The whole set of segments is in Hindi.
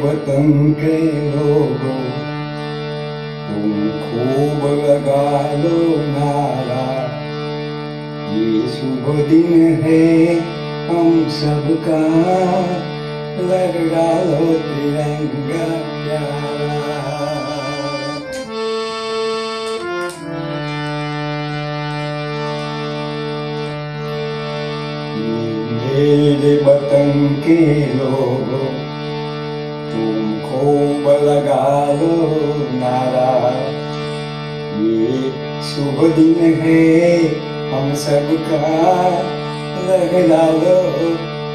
वतन के लोगों, तुम खूब लगा लो नारा। ये शुभ दिन है हम सबका, लगा लो तिरंगा प्यारा। मेरे वतन के लोगों, तुम खूब लगा लो नारा। ये शुभ दिन है हम सबका, लहरा लो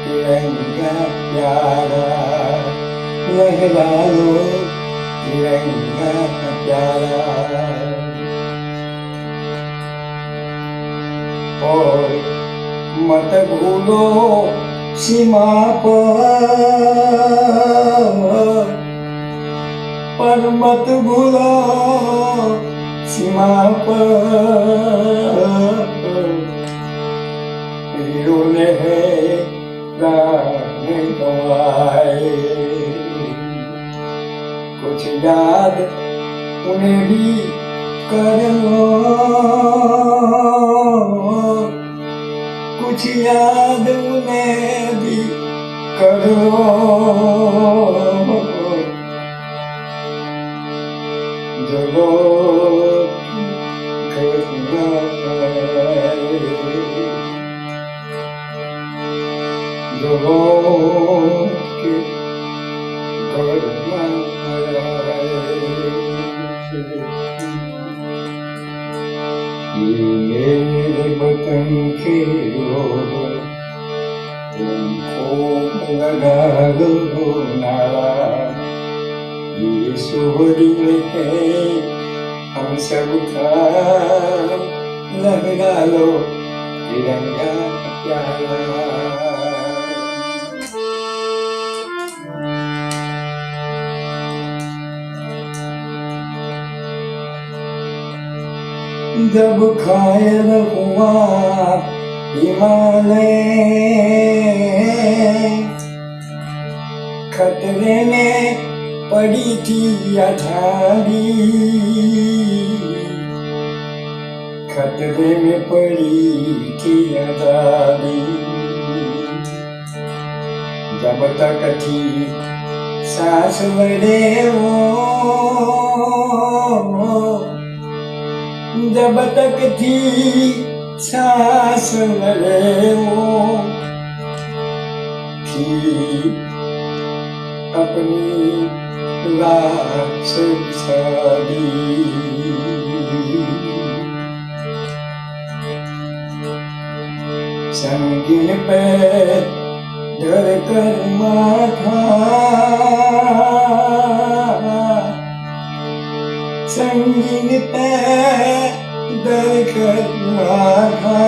तिरंगा प्यारा, लहरा लो तिरंगा प्यारा। और मत भूलो सीमा पर मत भूलो सीमा पर, वीरों ने है प्राण गंवाए। कुछ याद उन्हें भी कर लो, कुछ याद उन्हें भी करो। जो लोग घर न आए, जो लोग के घर न आए। मेरे वतन के लोग, तुम खूब लगा लो नारा। ये शुभ दिन है हम सबका, लहरा लो तिरंगा प्यारा। जब घायल हुआ हिमालय, खतरे में पड़ी थी आजादी, खतरे में पड़ी थी आजादी। जब तक थी सांस लड़े वो, जब तक थी सांस लड़े वो, थी अपनी लाश बिछाई। संगीन पे डर कर माथा, संगीन पे डर कर माथा।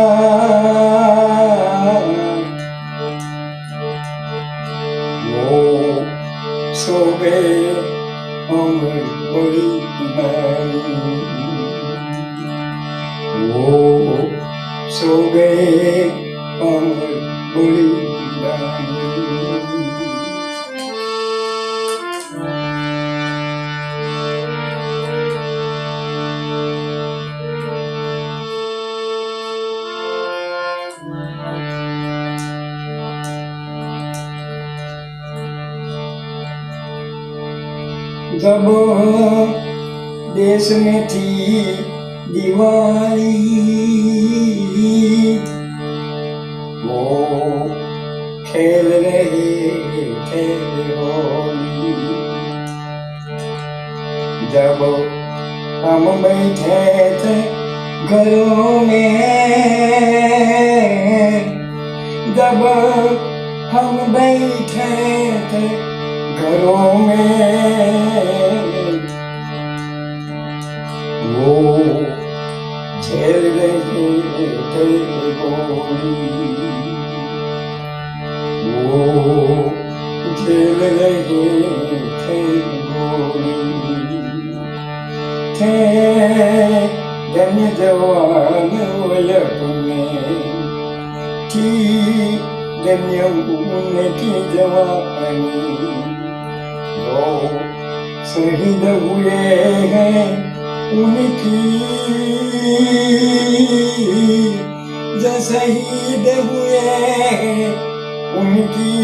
वो सो गए अमर बड़ी नानी, वो सो गए अमर बड़ी नानी। जब देश में थी दिवाली, वो खेल रहे थे होली। जब हम बैठे थे घरों में, जब हम बैठे थे घरों में, वो झेल रहे थे गोली, वो झेल रहे थे गोली। थे धन्य जवान अपने, थी धन्य उनकी जवानी। जो शहीद हुए हैं उनकी, जो शहीद हुए हैं उनकी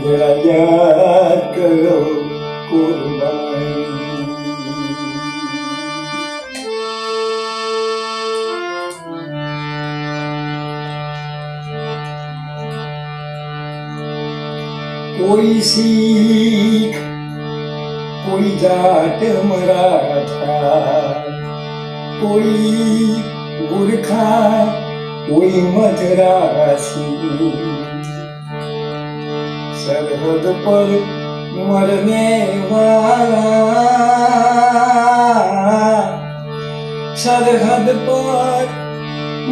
जरा याद करो कुर्बानी। कोई सिख कोई जाट मराठा, कोई गुरखा कोई मद्रासी, सरहद पर मरने वाला, सरहद पर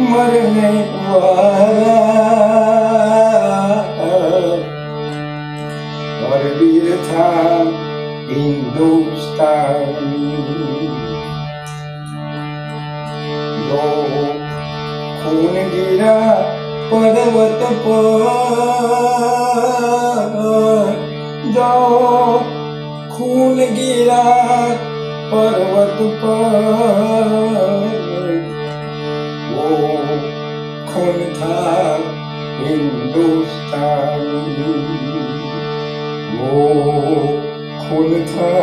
मरने वाला और वीर था हिंदुस्तानी। जो खून गिरा पर्वत पर, जो खून गिरा पर्वत पर, वो खून था हिंदुस्तानी, वो खून था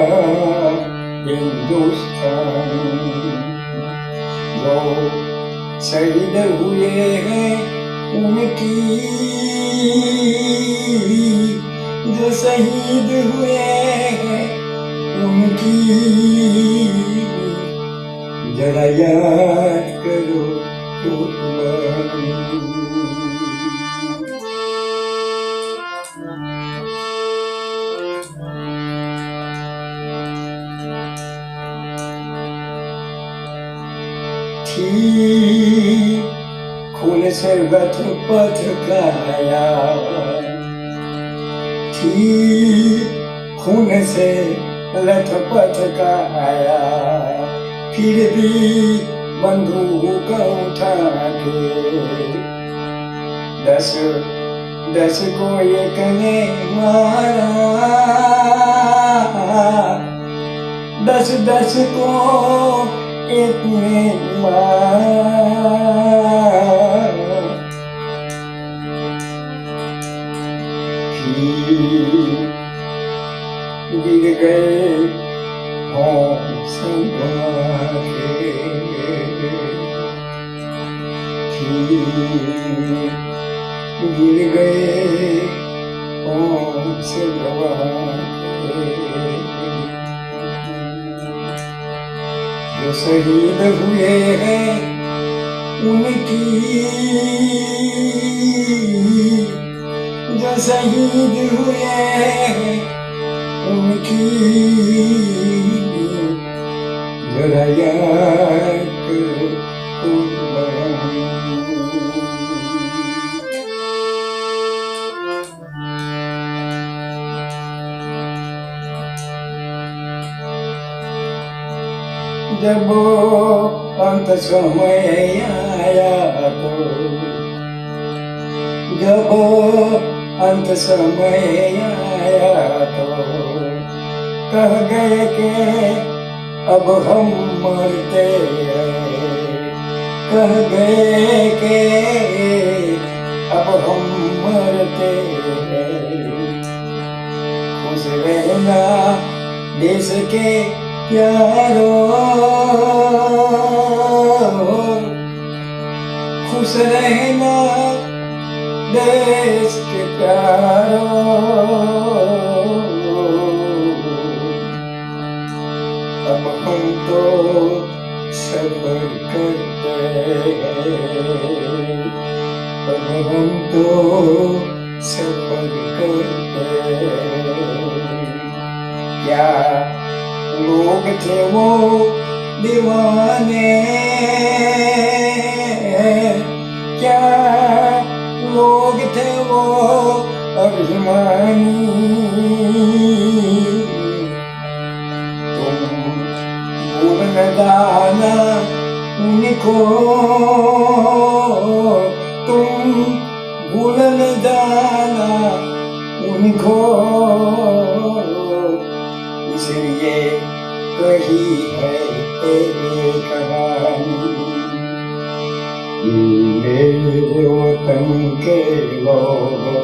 हिंदुस्तानी। जो शहीद हुए हैं उनकी, जो शहीद हुए हैं उनकी जरा याद करो कुर्बानी। खून से गथ पथ खाया थी, खून से लथ पथ खाया, फिर भी बंदूक उठा के 10 को एक ने मारा, 10 को एक ने मारा। गिर गए हों संभवा के, गिर गए हों संभवा के। जो शहीद हुए हैं उनकी, जो शहीद हुए हैं उनकी जरा याद करो कुर्बानी। जब अंत समय आया तो, जब अंत समय आया तो कह गए कि अब हम मरते हैं, कह गए कि अब हम मरते हैं। खुश रहना देश के प्यारों, खुश रहना देश के प्यारों। अब हम तो सफर करते हैं, अब हम तो सफर करते हैं। क्या लोग थे वो दीवाने, क्या लोग थे वो अभिमानी। तुम भूल न जाना उनको, तुम भूल न जाना उनको। यही है तेरी कहानी। मेरे वतन के लोगों,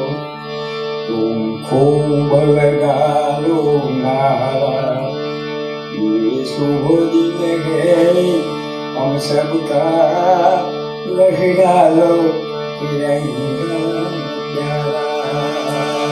तुम खूब लगा लो नारा, ये शुभ दिन है हम सबका, लहरा लो तिरंगा प्यारा।